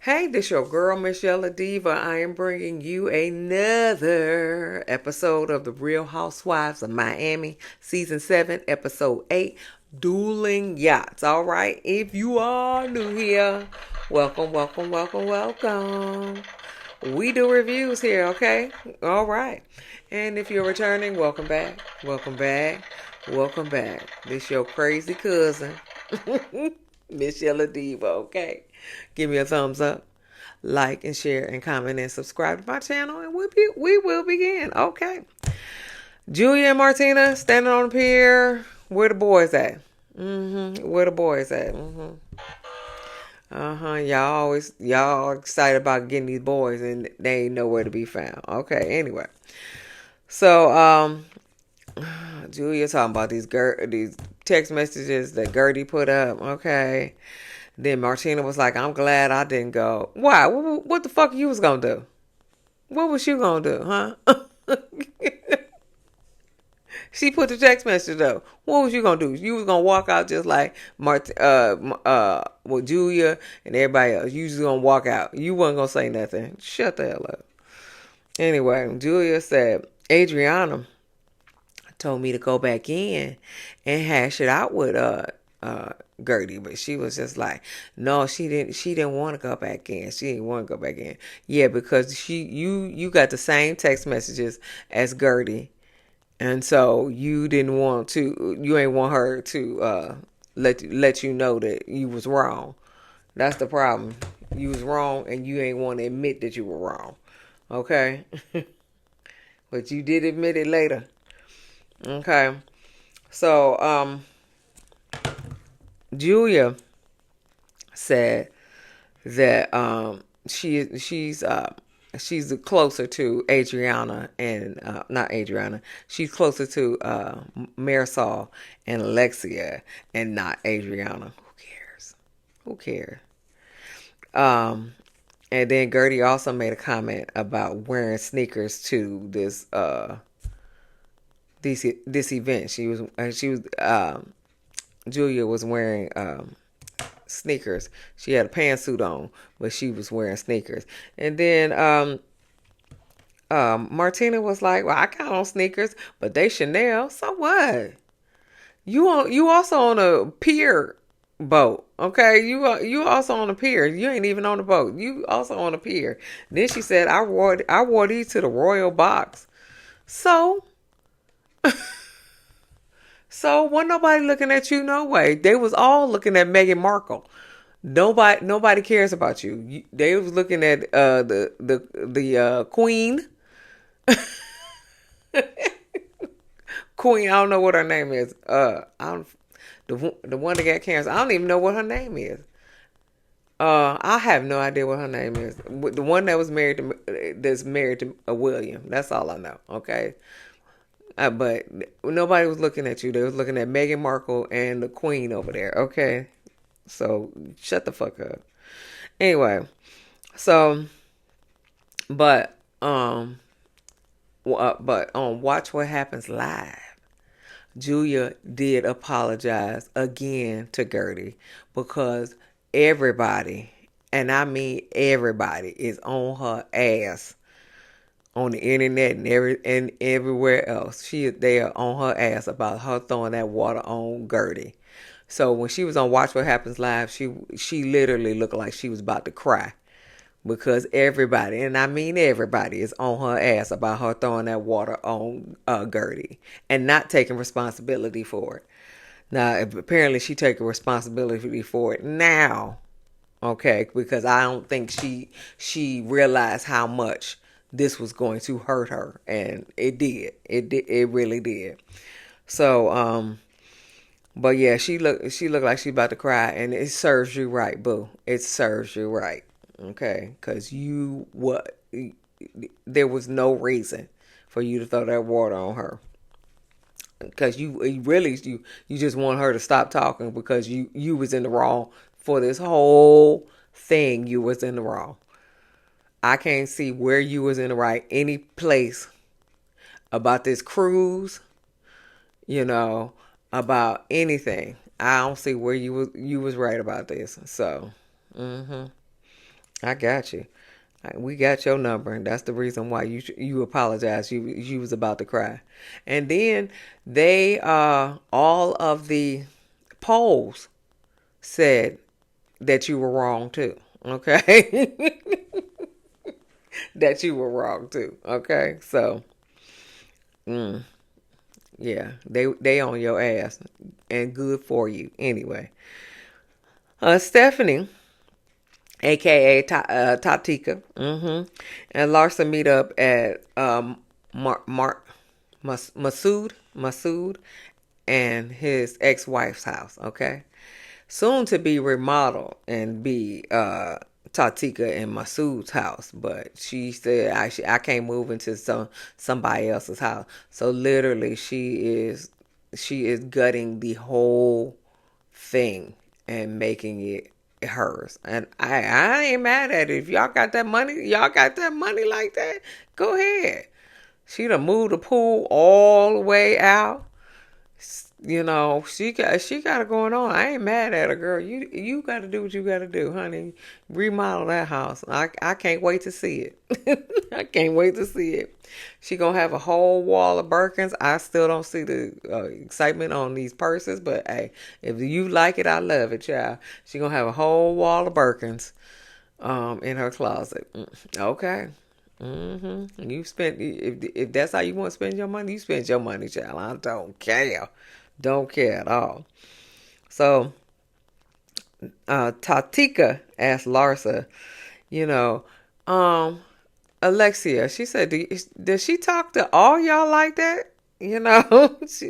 Hey, this your girl, msyelladiva. I am bringing you another episode of The Real Housewives of Miami, Season 7, Episode 8, Dueling Yachts. All right, if you are new here, welcome, welcome, welcome, welcome. We do reviews here, okay? All right. And if you're returning, welcome back, welcome back, welcome back. This your crazy cousin, msyelladiva, okay? Give me a thumbs up, like and share and comment and subscribe to my channel, and we will begin. Okay. Julia and Martina standing on the pier. Where the boys at? Where the boys at? Y'all excited about getting these boys, and they ain't nowhere to be found. Okay. Anyway, so Julia talking about these text messages that Gertie put up. Okay. Then Martina was like, I'm glad I didn't go. Why? What the fuck you was gonna do? What was you gonna do, huh? She put the text message up. What was you gonna do? You was gonna walk out just like with Julia and everybody else. You just gonna walk out. You wasn't gonna say nothing. Shut the hell up. Anyway, Julia said Adrianna told me to go back in and hash it out with Gertie, but she was just like, no, she didn't want to go back in. She didn't want to go back in. Yeah, because you got the same text messages as Gertie, and so you ain't want her to let you know that you was wrong. That's the problem. You was wrong, and you ain't want to admit that you were wrong. Okay, but you did admit it later. Okay, so Julia said that she's closer to Adrianna and not Adrianna. She's closer to Marisol and Alexia and not Adrianna. Who cares? Who cares? Um, and then Gertie also made a comment about wearing sneakers to this event. Julia was wearing sneakers. She had a pantsuit on, but she was wearing sneakers. And then Martina was like, "Well, I got on sneakers, but they Chanel. So what? You also on a pier boat, okay? You also on a pier. You ain't even on the boat. You also on a pier." Then she said, "I wore these to the royal box." So. So wasn't nobody looking at you no way. They was all looking at Meghan Markle. Nobody cares about you. They was looking at the Queen. Queen, I don't know what her name is. I don't the one that got cancer. I don't even know what her name is. I have no idea what her name is. The one that was married to a William. That's all I know. Okay. But nobody was looking at you. They was looking at Meghan Markle and the Queen over there. Okay, so shut the fuck up. Anyway, so but on Watch What Happens Live, Julia did apologize again to Gertie because everybody, and I mean everybody, is on her ass on the internet and everywhere else. They are on her ass about her throwing that water on Gertie. So when she was on Watch What Happens Live, she literally looked like she was about to cry because everybody, and I mean everybody, is on her ass about her throwing that water on Gertie and not taking responsibility for it. Now apparently she taking responsibility for it now, okay? Because I don't think she realized how much this was going to hurt her, and it did. It really did. So but yeah, she looked like she about to cry, and it serves you right, boo. It serves you right, okay? Because there was no reason for you to throw that water on her. Because you just want her to stop talking because you was in the wrong for this whole thing. You was in the wrong. I can't see where you was in the right any place about this cruise, you know, about anything. I don't see where you was right about this. So, I got you. We got your number, and that's the reason why you apologized. You was about to cry, and then they all of the polls said that you were wrong too. Okay, that you were wrong too. Okay, so yeah, they on your ass, and good for you anyway. Stephanie, aka Tatika, and Larsa meet up at Masood and his ex-wife's house. Okay, soon to be remodeled and be Tatika and Masood's house, but she said I can't move into somebody else's house. So literally, she is gutting the whole thing and making it hers. And I ain't mad at it. If y'all got that money like that, go ahead. She done moved the pool all the way out. She got it going on. I ain't mad at her, girl. You got to do what you got to do, honey. Remodel that house. I can't wait to see it. I can't wait to see it. She gonna have a whole wall of Birkins. I still don't see the excitement on these purses, but hey, if you like it, I love it, child. She gonna have a whole wall of Birkins, in her closet. Okay. You spend if that's how you want to spend your money, you spend your money, child. I don't care. Don't care at all. So, Tatika asked Larsa, you know, um, Alexia, she said, does she talk to all y'all like that? She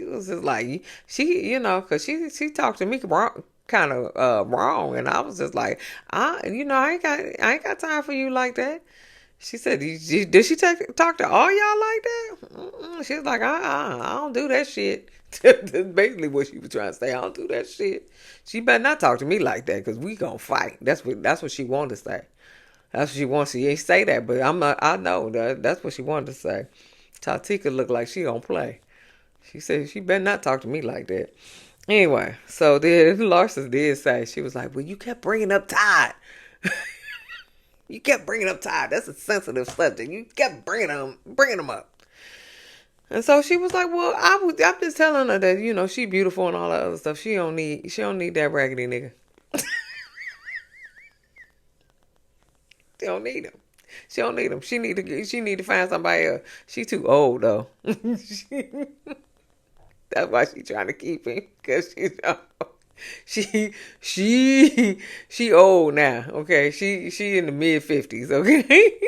was just like, because she talked to me wrong, kind of wrong, and I was just like, I ain't got time for you like that. She said, did she talk to all y'all like that? She was like, I don't do that shit. That's basically what she was trying to say. I don't do that shit. She better not talk to me like that because we gonna fight. That's what she wanted to say. That's what she wants. She ain't say that, but I know that's what she wanted to say. Tatika looked like she don't play. She said she better not talk to me like that. Anyway, so then Larsa did say, she was like, well, you kept bringing up Todd. You kept bringing up Todd. That's a sensitive subject. You kept bringing him up. And so she was like, well, I'm just telling her that, she beautiful and all that other stuff. She don't need that raggedy nigga. She don't need him. She don't need him. She need to find somebody else. She too old though. That's why she trying to keep him, because she old now. Okay, she in the mid-50s. Okay,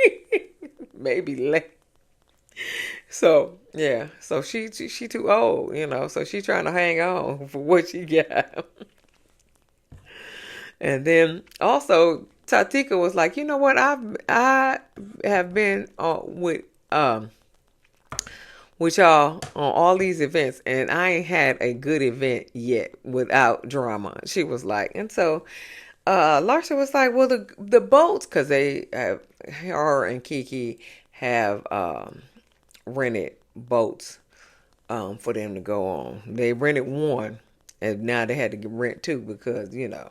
maybe late. So yeah, so she too old. So she trying to hang on for what she got. And then also Tatika was like, you know what? I have been with y'all on all these events, and I ain't had a good event yet without drama. She was like, and so Larsa was like, well, the boats, because her and Kiki have rented boats for them to go on. They rented one, and now they had to rent two because a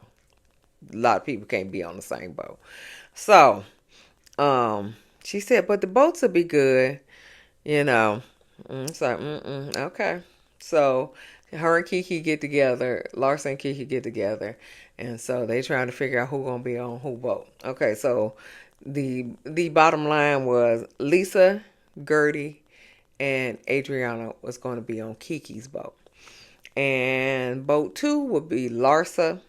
lot of people can't be on the same boat. So, she said, but the boats will be good, you know. It's like, okay. So, her and Kiki get together, Larsa and Kiki get together, and so they trying to figure out who gonna be on who boat. Okay, so the bottom line was Lisa, Gertie, and Adrianna was going to be on Kiki's boat. And boat 2 would be Larsa,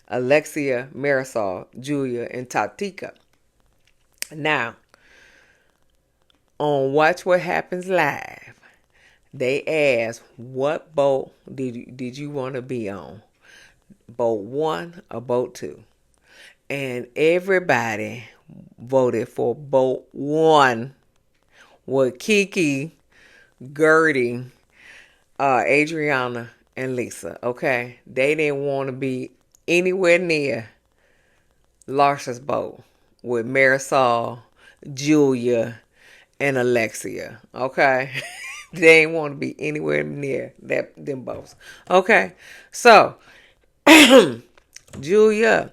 Alexia, Marisol, Julia, and Tatika. Now, on Watch What Happens Live, they asked, what boat did you want to be on? Boat 1 or boat 2? And everybody voted for boat 1 with Kiki, Gertie, Adrianna, and Lisa. Okay, they didn't want to be anywhere near Larsa's boat with Marisol, Julia, and Alexia. Okay, they didn't want to be anywhere near them boats. Okay, so Julia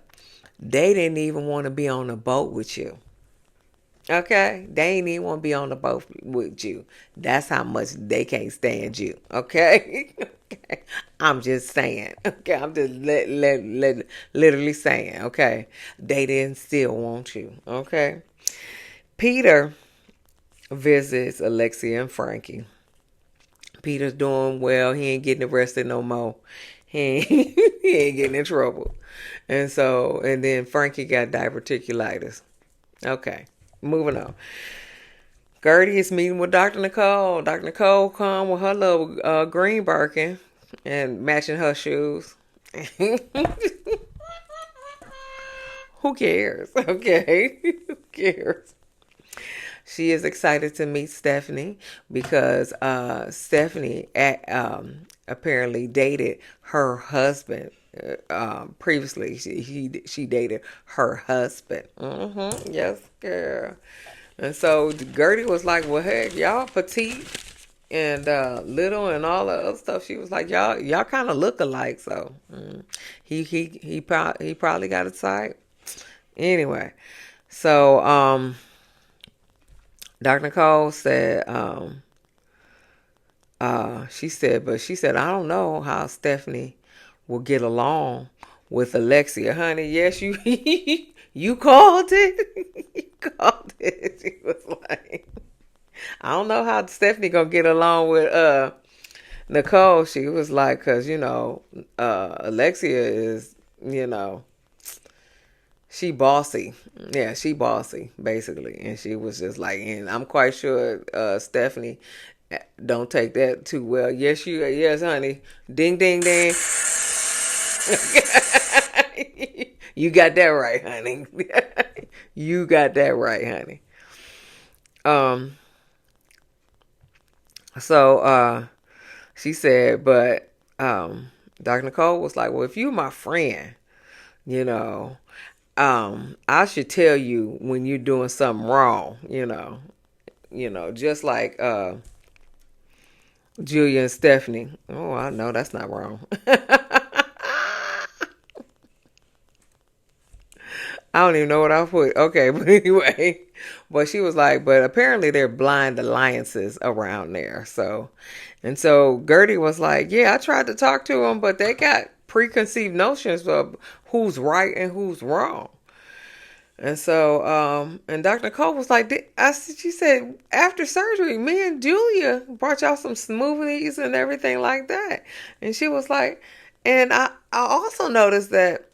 They didn't even want to be on the boat with you. Okay? They ain't even want to be on the boat with you. That's how much they can't stand you. Okay? Okay. I'm just saying. Okay? I'm just literally saying. Okay? They didn't still want you. Okay? Peter visits Alexia and Frankie. Peter's doing well. He ain't getting arrested no more. He ain't, he ain't getting in trouble. And then Frankie got diverticulitis. Okay, moving on. Gertie is meeting with Dr. Nicole. Dr. Nicole come with her little green Birkin and matching her shoes. Who cares? Okay, who cares? She is excited to meet Stephanie because Stephanie apparently dated her husband. Previously, she dated her husband. Yes, girl. And so Gertie was like, "Well, heck, y'all petite and little and all the other stuff." She was like, "Y'all kind of look alike." So he probably got a type. Anyway, so Dr. Nicole said, she said, I don't know how Stephanie will get along with Alexia, honey. Yes, you you called it. You called it. She was like, I don't know how Stephanie gonna get along with Nicole. She was like, cause Alexia is, she bossy. Yeah, she bossy, basically. And she was just like, and I'm quite sure Stephanie don't take that too well. Yes, honey. Ding, ding, ding. You got that right, honey. You got that right, honey. Um, so she said, but Dr. Nicole was like, well, if you my friend, you know, I should tell you when you're doing something wrong, just like Julia and Stephanie. Oh, I know that's not wrong. I don't even know what I put. Okay, but anyway, but she was like, but apparently they're blind alliances around there. So Gertie was like, yeah, I tried to talk to them, but they got preconceived notions of who's right and who's wrong. And so, and Dr. Nicole was like, she said, after surgery, me and Julia brought y'all some smoothies and everything like that. And she was like, and I also noticed that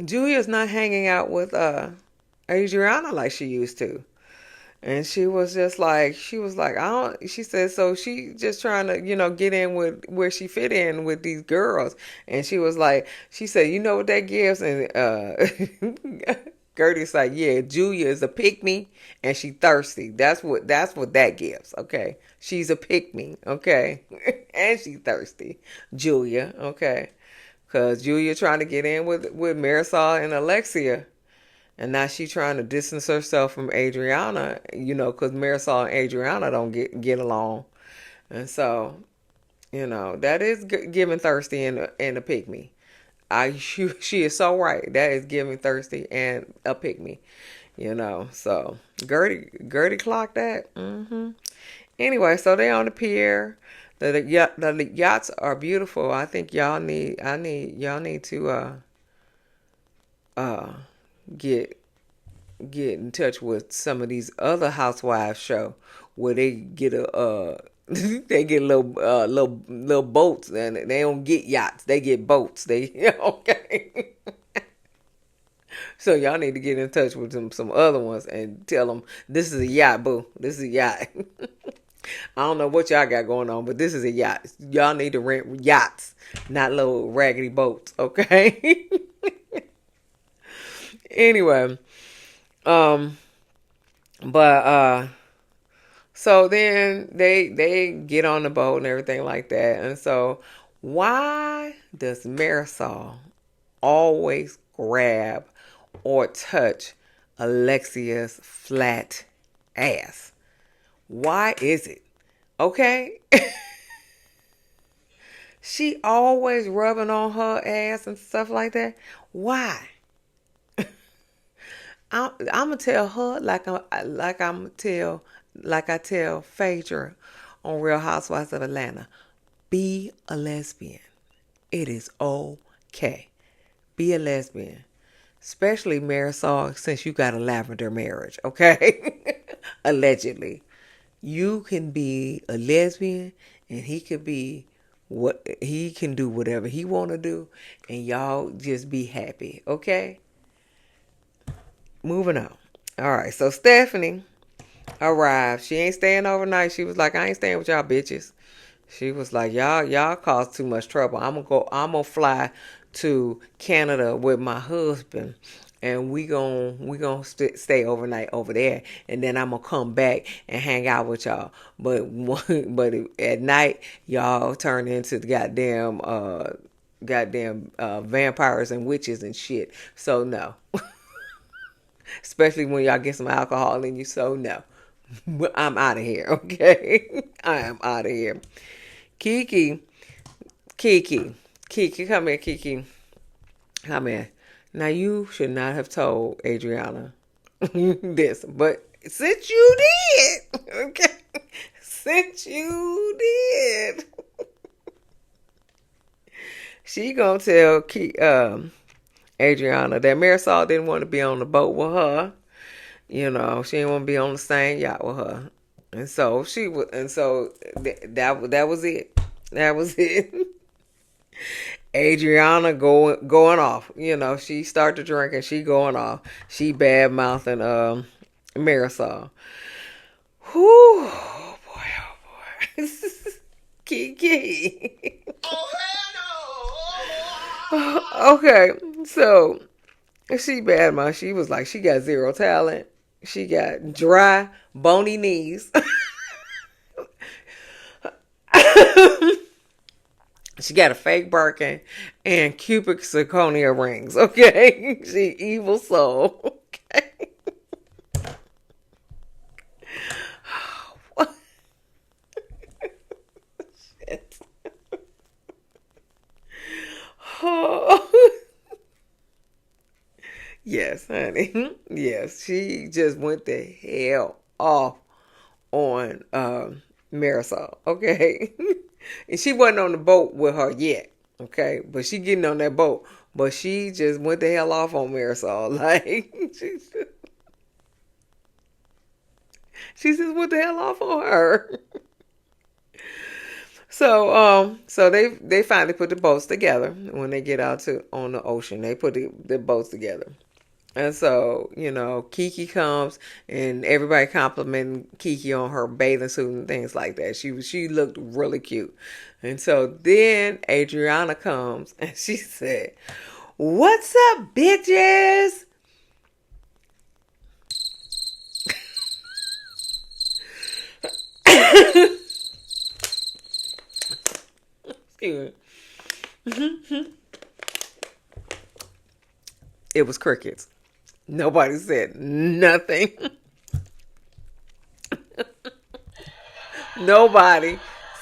Julia's not hanging out with Adrianna like she used to. And she was like, I don't, she said, so she just trying to, get in with where she fit in with these girls. And she said, you know what that gives? And Gertie's like, yeah, Julia is a pick-me and she thirsty. That's what that gives, okay? She's a pick-me, okay? And she thirsty. Julia, okay? Because Julia trying to get in with Marisol and Alexia. And now she trying to distance herself from Adrianna, because Marisol and Adrianna don't get along. And so, that is giving thirsty and a pick-me. She is so right. That is giving thirsty and a pick-me. So Gertie clocked that. Anyway, so they on the pier. The yachts are beautiful. I think y'all need to get in touch with some of these other housewives show where they get they get little boats, and they don't get yachts, they get boats. They okay. So y'all need to get in touch with some other ones and tell them this is a yacht, boo. This is a yacht. I don't know what y'all got going on, but this is a yacht. Y'all need to rent yachts, not little raggedy boats, okay? Anyway, but so then they get on the boat and everything like that. And so why does Marisol always grab or touch Alexia's flat ass? Why is it? Okay? She always rubbing on her ass and stuff like that. Why? I'm gonna tell her like I tell Phaedra on Real Housewives of Atlanta. Be a lesbian. It is okay. Be a lesbian. Especially Marisol, since you got a lavender marriage, okay? Allegedly. You can be a lesbian and he could be what he can do whatever he wanna do and y'all just be happy, okay? Moving on. Alright, so Stephanie arrived. She ain't staying overnight. She was like, I ain't staying with y'all bitches. She was like, y'all cause too much trouble. I'm gonna fly to Canada with my husband and stay overnight over there, and then I'm gonna come back and hang out with y'all. But at night y'all turn into the goddamn vampires and witches and shit. So no. Especially when y'all get some alcohol in you. So no. I'm out of here, okay? I am out of here. Kiki, come here, Kiki. Come here. Now, you should not have told Adrianna this, but since you did, okay? Since you did, she gonna tell Adrianna that Marisol didn't want to be on the boat with her. You know, she didn't want to be on the same yacht with her. And so that was it. That was it. Adrianna going off. You know, she started drinking. She going off. She bad mouthing Marisol. Whew, oh boy, oh boy. Kiki. Okay, so she bad mouth. She was like, she got zero talent. She got dry, bony knees. She got a fake Birkin and cubic zirconia rings. Okay, she evil soul. Okay. What? Shit. Oh. Yes, honey. Yes, she just went the hell off on Marisol. Okay. And she wasn't on the boat with her yet, okay? But she getting on that boat. But she just went the hell off on Marisol. Like, she just went the hell off on her. So they finally put the boats together when they get out on the ocean. They put the boats together. And so, you know, Kiki comes and everybody complimenting Kiki on her bathing suit and things like that. She looked really cute. And so then Adrianna comes and she said, "What's up, bitches?" Excuse me. It was crickets. Nobody said nothing. Nobody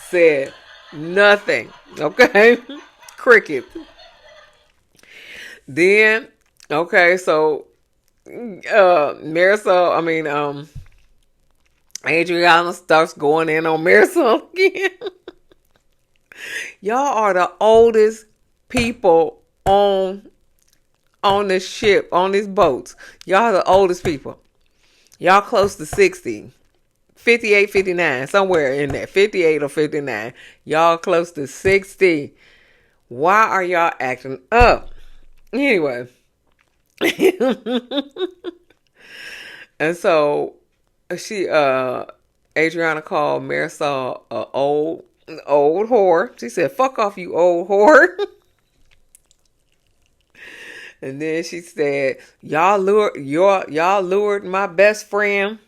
said nothing. Okay? Cricket. Then, okay, so Adrianna starts going in on Marisol again. Y'all are the oldest people on this ship, on this boat. Y'all the oldest people. Y'all close to 60. 58, 59, somewhere in there. 58 or 59. Y'all close to 60. Why are y'all acting up? Anyway. And so Adrianna called Marisol a old whore. She said, "Fuck off, you old whore." And then she said, y'all lured my best friend.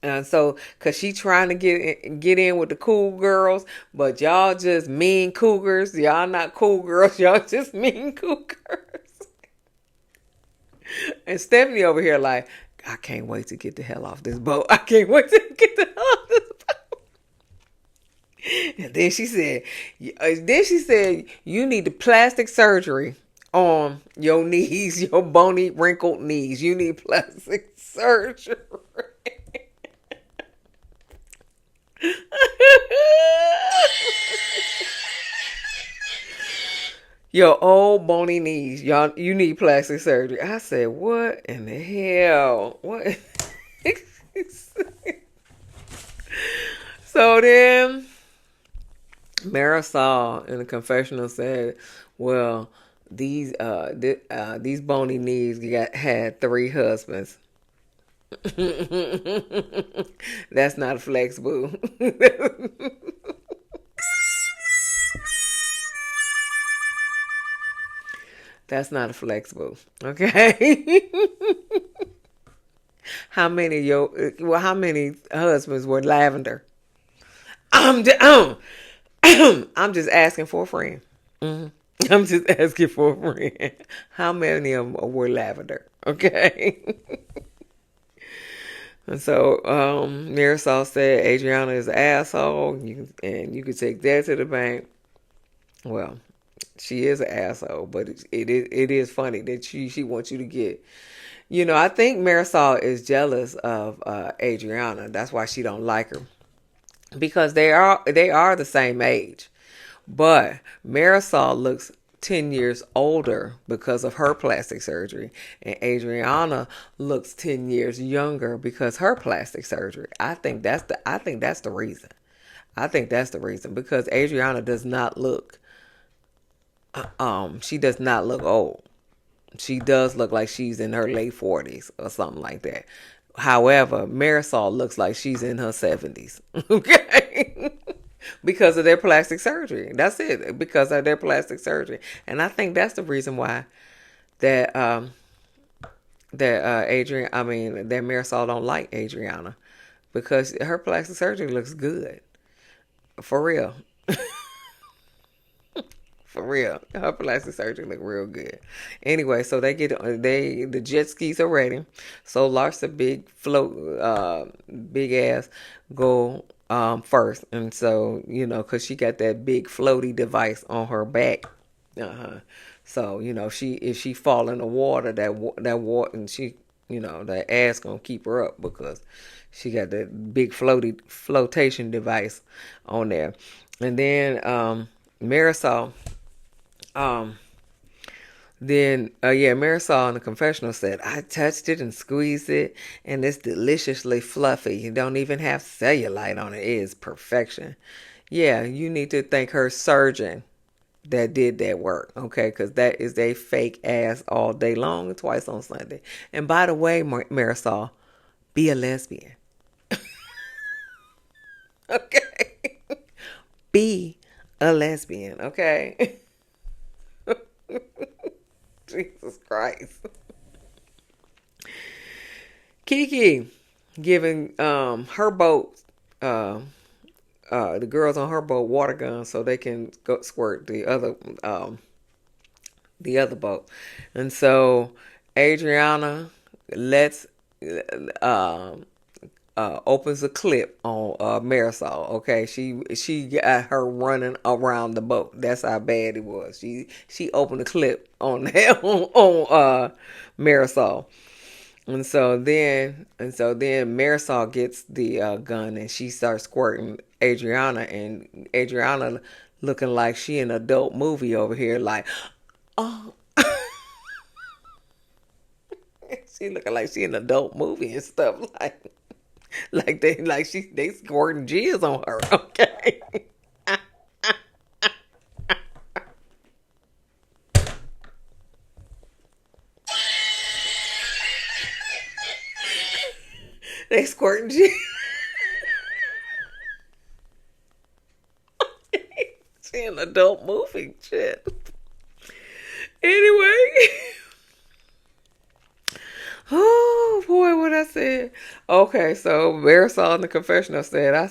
And so, cause she trying to get in with the cool girls, but y'all just mean cougars. Y'all not cool girls. Y'all just mean cougars. And Stephanie over here like, I can't wait to get the hell off this boat. I can't wait to get the hell off this boat. And then she said, you need the plastic surgery on your knees, your bony, wrinkled knees. You need plastic surgery. Your old bony knees, y'all, you need plastic surgery. I said, what in the hell? What? So then Marisol in the confessional said, well, these bony knees had 3 husbands. That's not a flex, boo. That's not a flex, boo. Okay. How many husbands were lavender? I'm just, I'm just asking for a friend. I'm just asking for a friend. How many of them were lavender? Okay. And so Marisol said Adrianna is an asshole, and you can take that to the bank. Well, she is an asshole, but it is funny that she wants you to get. I think Marisol is jealous of Adrianna. That's why she don't like her, because they are the same age. But Marisol looks 10 years older because of her plastic surgery, and Adrianna looks 10 years younger because her plastic surgery. I think that's the reason. I think that's the reason, because Adrianna does not look she does not look old. She does look like she's in her late 40s or something like that. However, Marisol looks like she's in her 70s. Okay? Because of their plastic surgery. That's it. Because of their plastic surgery. And I think that's the reason why that that Marisol don't like Adrianna, because her plastic surgery looks good. For real. For real. Her plastic surgery look real good. Anyway, so the jet skis are ready. So Larsa big ass go first. And so, cause she got that big floaty device on her back. So, if she fall in the water, that water, and that ass gonna keep her up, because she got that big flotation device on there. And then Marisol Marisol in the confessional said, I touched it and squeezed it, and it's deliciously fluffy. You don't even have cellulite on it. It is perfection. Yeah, you need to thank her surgeon that did that work, okay? Because that is a fake ass all day long and twice on Sunday. And by the way, Marisol, be a lesbian. Okay? Be a lesbian, okay? Jesus Christ. Kiki giving her boat, the girls on her boat, water guns so they can go squirt the other boat. And so Adrianna lets opens a clip on Marisol. Okay, she got her running around the boat. That's how bad it was. She opened a clip on on Marisol. And so then Marisol gets the gun, and she starts squirting Adrianna, and Adrianna looking like she in an adult movie over here, like, oh. She looking like she in an adult movie and stuff, they squirting jizz on her. Okay. They squirting jizz. She in an adult movie. Shit. Anyway. Oh boy, what I said. Okay, so Marisol in the confessional said, I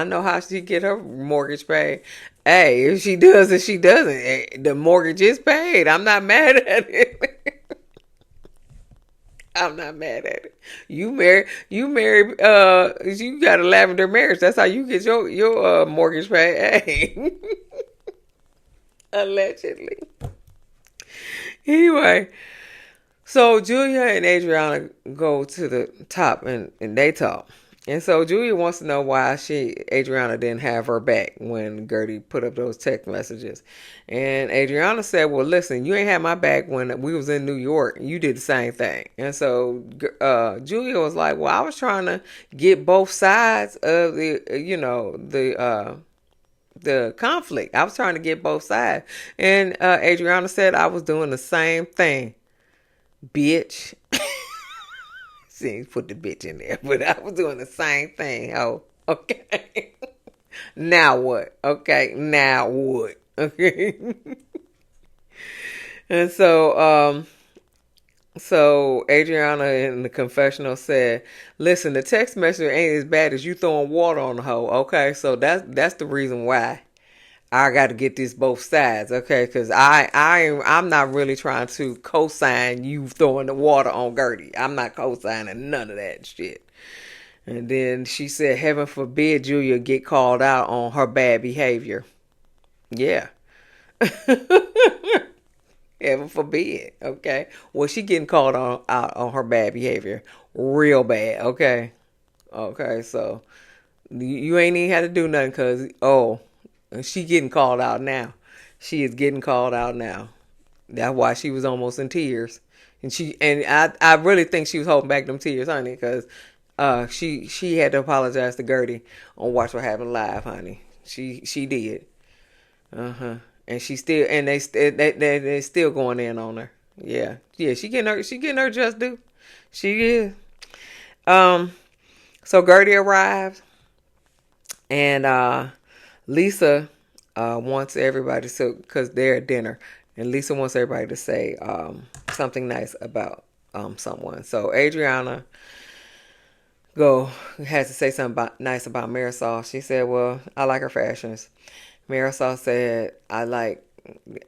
know how she get her mortgage paid. Hey, if she does and she doesn't, the mortgage is paid. I'm not mad at it. I'm not mad at it. You got a lavender marriage. That's how you get your mortgage paid. Hey. Allegedly. Anyway, so Julia and Adriana go to the top and they talk. And so Julia wants to know why Adriana didn't have her back when Gertie put up those text messages. And Adriana said, well, listen, you ain't had my back when we was in New York. You did the same thing. And so Julia was like, well, I was trying to get both sides of the conflict. I was trying to get both sides. And Adriana said, I was doing the same thing, bitch. See, put the bitch in there, but I was doing the same thing. Oh, okay. Now what? Okay, now what? Okay. And so Adriana in the confessional said, "Listen, the text message ain't as bad as you throwing water on the hoe." Okay, so that's the reason why I got to get this both sides, okay? Because I'm not really trying to co-sign you throwing the water on Gertie. I'm not co-signing none of that shit. And then she said, heaven forbid Julia get called out on her bad behavior. Yeah. Heaven forbid, okay? Well, she getting called out on her bad behavior. Real bad, okay? Okay, so you ain't even had to do nothing because, she getting called out now. She is getting called out now. That's why she was almost in tears. And I really think she was holding back them tears, honey, because she had to apologize to Gertie on Watch What Happened Live, honey. She did. And she still and they still going in on her. Yeah. She getting her just due. She is. So Gertie arrives, and Lisa wants everybody because they're at dinner, and Lisa wants everybody to say something nice about someone. So Adriana has to say something nice about Marisol. She said, "Well, I like her fashions." Marisol said, "I like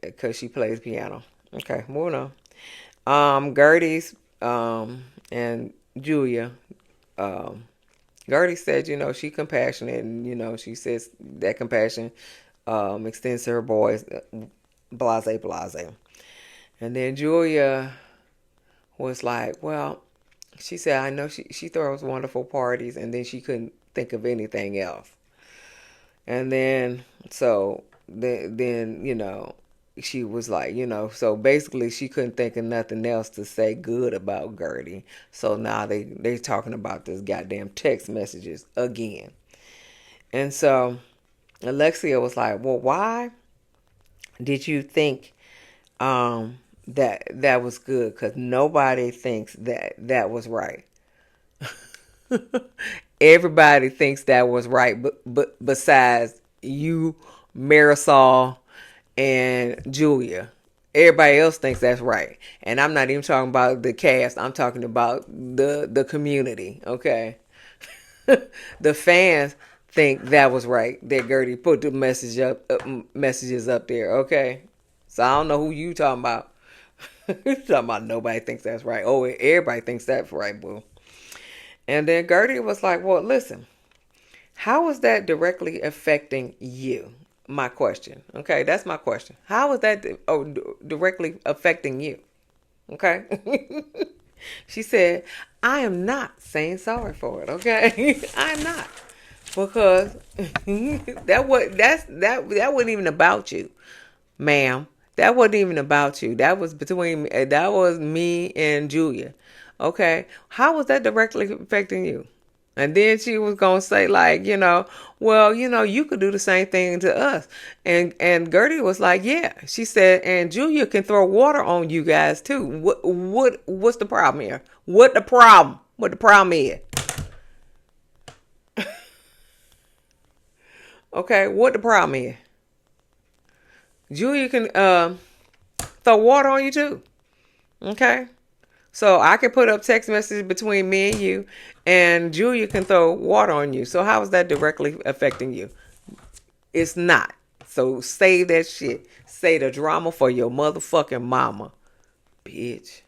because she plays piano." Okay, moving on. Gertie's and Julia. Gertie said, she compassionate, and she says that compassion extends to her boys, blase, blase. And then Julia was like, well, she said, I know she throws wonderful parties, and then she couldn't think of anything else. And then, she was like, so basically she couldn't think of nothing else to say good about Gertie. So now they talking about this goddamn text messages again. And so Alexia was like, well, why did you think that was good? Because nobody thinks that was right. Everybody thinks that was right, but besides you, Marisol, and Julia. Everybody else thinks that's right. And I'm not even talking about the cast. I'm talking about the community, okay? The fans think that was right, that Gertie put the messages up there, okay? So I don't know who you talking about. You're talking about nobody thinks that's right. Oh, everybody thinks that's right, boo. And then Gertie was like, well, listen, how is that directly affecting you? My question. Okay, that's my question. How is that directly affecting you? Okay. She said, I am not saying sorry for it, okay? I'm not. Because that wasn't even about you, ma'am. That wasn't even about you. That was me and Julia. Okay. How was that directly affecting you? And then she was going to say like, well, you could do the same thing to us. And Gertie was like, yeah. She said, and Julia can throw water on you guys too. What's the problem here? What the problem is? Okay, what the problem is? Julia can throw water on you too. Okay? So I can put up text messages between me and you, and Julia can throw water on you. So how is that directly affecting you? It's not. So save that shit. Say the drama for your motherfucking mama, bitch.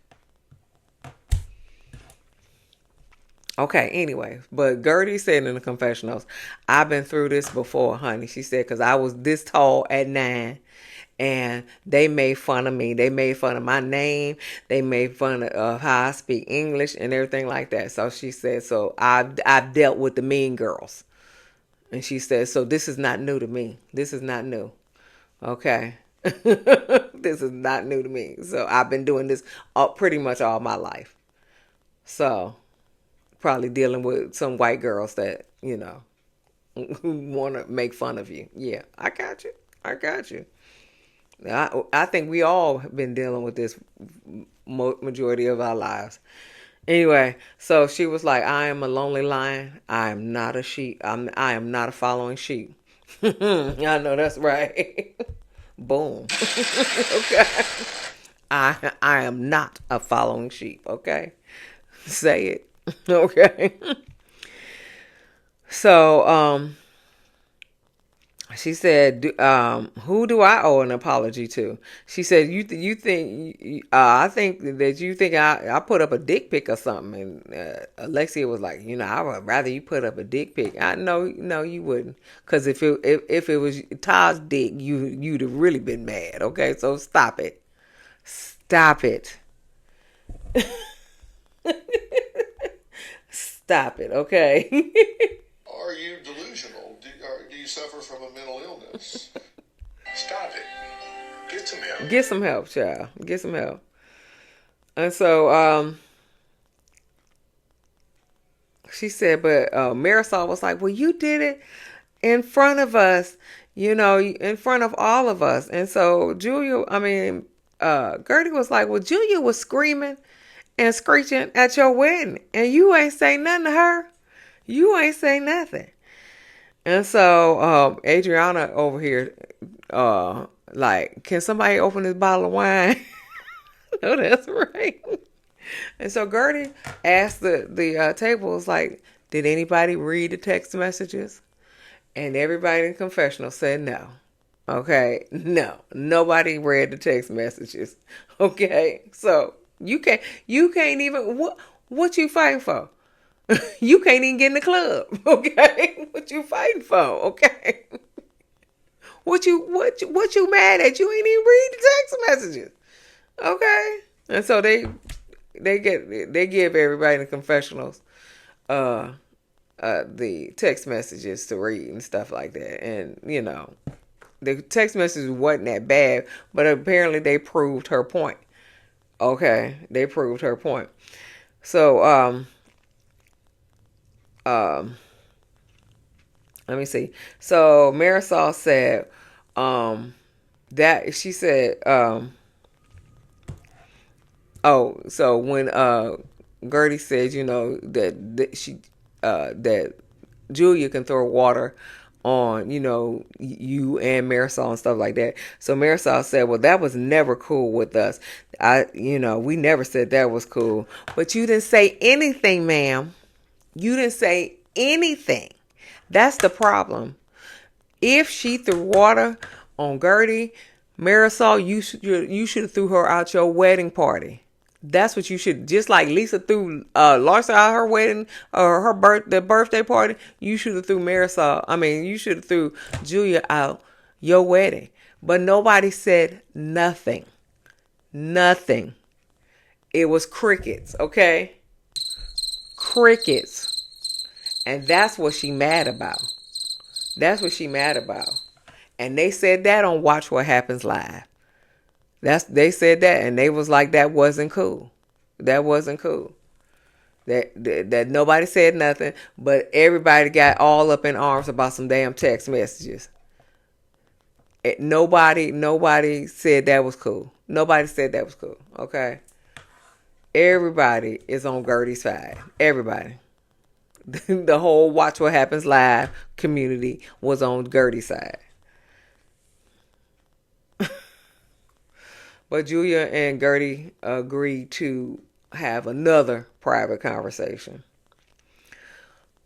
Okay, anyway, but Gertie said in the confessionals, I've been through this before, honey. She said, because I was this tall at 9, And they made fun of me. They made fun of my name. They made fun of how I speak English and everything like that. So she said, so I've dealt with the mean girls. And she said, so this is not new to me. This is not new. Okay. This is not new to me. So I've been doing this pretty much all my life. So probably dealing with some white girls that, who want to make fun of you. Yeah, I got you. I got you. I think we all have been dealing with this majority of our lives. Anyway, so she was like, I am a lonely lion. I am not a sheep. I am not a following sheep. I know that's right. Boom. Okay. I am not a following sheep. Okay. Say it. Okay. So, she said, "Who do I owe an apology to?" She said, "You think? I think that you think I put up a dick pic or something." And Alexia was like, I would rather you put up a dick pic. I know, no, you wouldn't, because if it was Todd's dick, you'd have really been mad. Okay, so stop it, stop it, stop it. Okay. Are you delusional? Do you suffer from a mental illness? Stop it. Get some help. Get some help, child. Get some help. And so she said, but Marisol was like, well, you did it in front of us, in front of all of us. And so Gertie was like, well, Julia was screaming and screeching at your wedding, and you ain't say nothing to her. You ain't say nothing. And so Adrianna over here, like, can somebody open this bottle of wine? No, that's right. And so Gertie asked the table, was like, did anybody read the text messages? And everybody in confessional said no. Okay, no, nobody read the text messages. Okay, so you can't even, what you fighting for? You can't even get in the club. Okay, what you fighting for? Okay, what you mad at? You ain't even read the text messages. Okay, and so they give everybody in the confessionals the text messages to read and stuff like that. And the text messages wasn't that bad, but apparently they proved her point. Okay, they proved her point. So let me see. So Marisol said that she said so when Gertie said, that she that Julia can throw water on, you and Marisol and stuff like that. So Marisol said, well, that was never cool with us. We never said that was cool. But you didn't say anything, ma'am. You didn't say anything. That's the problem. If she threw water on Gertie, Marisol, you should have threw her out your wedding party. That's what you should. Just like Lisa threw Larsa out her wedding or the birthday party, you should have threw Marisol. You should have threw Julia out your wedding. But nobody said nothing. Nothing. It was crickets. Okay, crickets. And that's what she mad about. That's what she mad about. And they said that on Watch What Happens Live. They said that, and they was like, that wasn't cool. That wasn't cool. That nobody said nothing, but everybody got all up in arms about some damn text messages. Nobody said that was cool. Nobody said that was cool. Okay. Everybody is on Gertie's side. Everybody. The whole Watch What Happens Live community was on Gertie's side. But Julia and Gertie agreed to have another private conversation.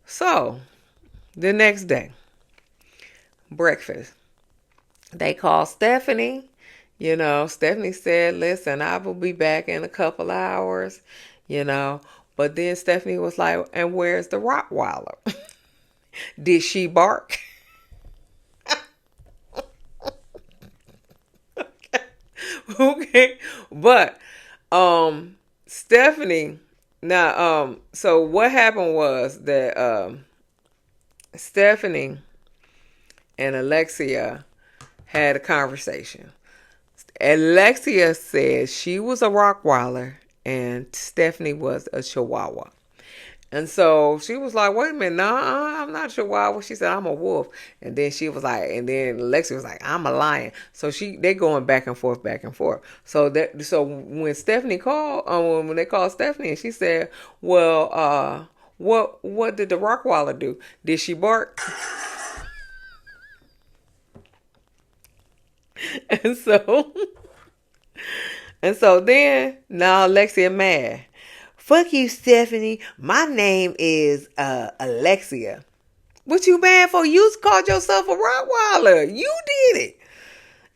So, the next day, breakfast. They called Stephanie. Stephanie said, listen, I will be back in a couple hours, But then Stephanie was like, and where's the Rottweiler? Did she bark? Okay. But Stephanie, now so what happened was that Stephanie and Alexia had a conversation. Alexia said she was a Rottweiler and Stephanie was a Chihuahua. And so she was like, wait a minute, no, I'm not a Chihuahua. She said, I'm a wolf. And then she was like, and then Alexia was like, I'm a lion. So they going back and forth, back and forth. So when Stephanie called, when they called Stephanie, and she said, well, what did the Rottweiler do? Did she bark? And so and so then now Alexia mad. Fuck you, Stephanie. My name is Alexia. What you mad for? You called yourself a Rottweiler. You did it.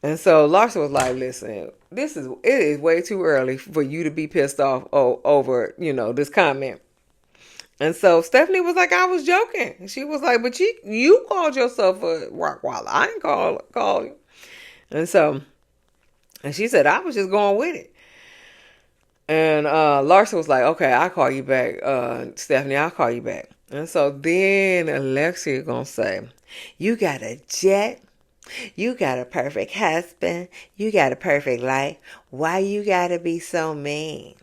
And so Larsa was like, listen, it is way too early for you to be pissed off over, this comment. And so Stephanie was like, I was joking. She was like, but you called yourself a Rottweiler. I didn't call you. And she said, I was just going with it. And Larsa was like, okay, I'll call you back. Stephanie, I'll call you back. And so then Alexia gonna say, you got a jet. You got a perfect husband. You got a perfect life. Why you gotta be so mean?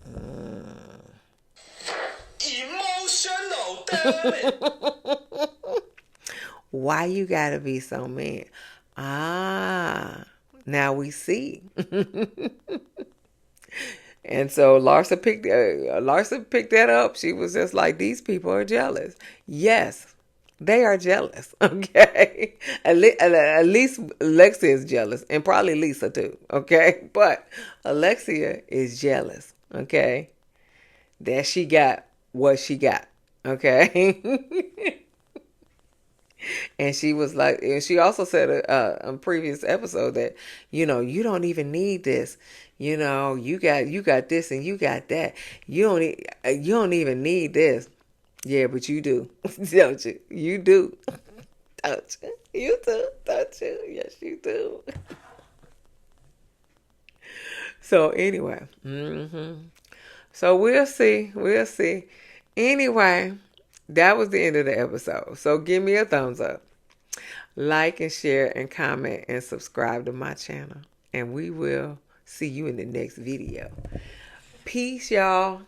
Emotional, damn it. Why you gotta be so mean? Now we see. And so Larsa picked that up. She was just like, these people are jealous. Yes, they are jealous. Okay, at least Alexia is jealous, and probably Lisa too. Okay, but Alexia is jealous. Okay, that she got what she got. Okay. And she was like, and she also said on a previous episode that, you don't even need this. You got this and you got that. You don't even need this. Yeah, but you do, don't you? You do, don't you? You do, don't you? Yes, you do. So anyway, so we'll see. We'll see. Anyway. That was the end of the episode. So give me a thumbs up. Like and share and comment and subscribe to my channel. And we will see you in the next video. Peace, y'all.